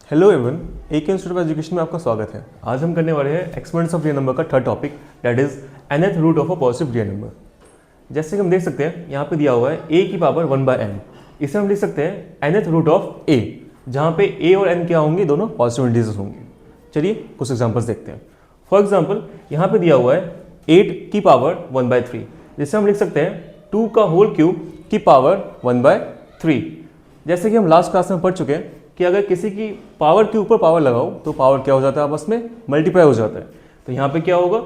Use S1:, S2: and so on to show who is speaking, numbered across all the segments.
S1: Hello everyone, AK institute of education में आपका स्वागत है। आज हम करने वाले हैं एक्सपोनेंट्स ऑफ रियल नंबर का third topic, that is nth root of a positive real number. जैसे कि हम देख सकते हैं यहाँ पे दिया हुआ है a की पावर 1/n। इसे हम लिख सकते हैं nth रूट ऑफ a, जहाँ पे a और n क्या होंगे, दोनों पॉजिटिव इंटीजर्स होंगे। चलिए कुछ एग्जाम्पल्स देखते हैं। फॉर एग्जाम्पल यहाँ पे दिया हुआ है 8 की पावर 1/3, जिसे हम लिख सकते हैं 2 का होल क्यूब की पावर 1/3। जैसे कि हम लास्ट क्लास में पढ़ चुके हैं कि अगर किसी की पावर के ऊपर पावर लगाओ तो पावर क्या हो जाता है, आपस में मल्टीप्लाई हो जाता है। तो यहाँ पे क्या होगा,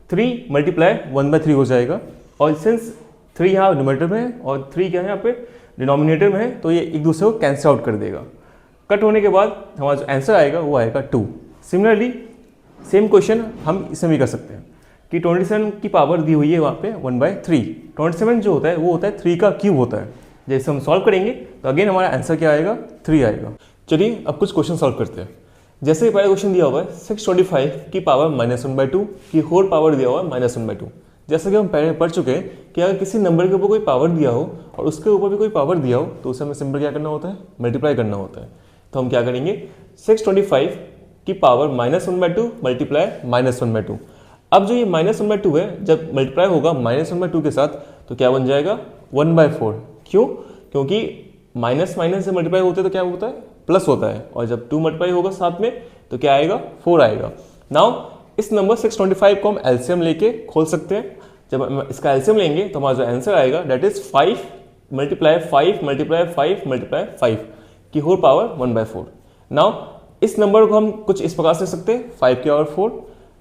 S1: 3 मल्टीप्लाई 1/3 हो जाएगा। और सिंस 3 यहाँ न्यूमरेटर में है और 3 क्या है यहाँ पे डिनोमिनेटर में है, तो ये एक दूसरे को कैंसिल आउट कर देगा। कट होने के बाद हमारा जो आंसर आएगा वो आएगा 2। सिमिलरली सेम क्वेश्चन हम इसमें भी कर सकते हैं कि 27 की पावर दी हुई है वहाँ पे 1/3। 27 जो होता है वो होता है 3 का क्यूब होता है। जैसे हम सॉल्व करेंगे तो अगेन हमारा आंसर क्या आएगा, 3 आएगा। चलिए अब कुछ क्वेश्चन सॉल्व करते हैं। जैसे पहला क्वेश्चन दिया हुआ है 625 की पावर -1/2 की होल पावर दिया हुआ है -1/2। जैसे कि हम पहले पढ़ चुके हैं कि अगर किसी नंबर के ऊपर कोई पावर दिया हो और उसके ऊपर भी कोई पावर दिया हो तो उसे हमें सिंपल क्या करना होता है, मल्टीप्लाई करना होता है। तो हम क्या करेंगे, 625 की पावर -1/2 मल्टीप्लाई -1/2। अब जो ये -1/2 है, जब मल्टीप्लाई होगा -1/2 के साथ तो क्या बन जाएगा, 1/4। क्यों? क्योंकि माइनस माइनस से मल्टीप्लाई होते तो क्या होता है, प्लस होता है। और जब 2 मल्टीप्लाई होगा साथ में तो क्या आएगा, 4 आएगा। नाउ इस नंबर 625 को हम एलसीएम लेके खोल सकते हैं। जब हम इसका एलसीएम लेंगे तो हमारा जो आंसर आएगा that is 5 multiply 5 multiply 5 multiply 5 की होल पावर 1/4। नाउ इस नंबर को हम कुछ इस प्रकार से लिख सकते हैं, 5 की पावर 4।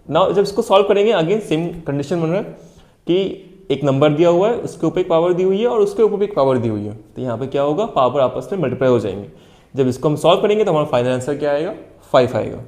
S1: नाउ जब इसको सॉल्व करेंगे अगेन सेम कंडीशन बन रहा है कि एक नंबर दिया हुआ है, उसके ऊपर एक पावर दी हुई है और उसके ऊपर भी एक पावर दी हुई है। तो यहाँ पे क्या होगा, पावर आपस में मल्टीप्लाई हो जाएंगे। जब इसको हम सॉल्व करेंगे तो हमारा फाइनल आंसर क्या आएगा, 5 आएगा।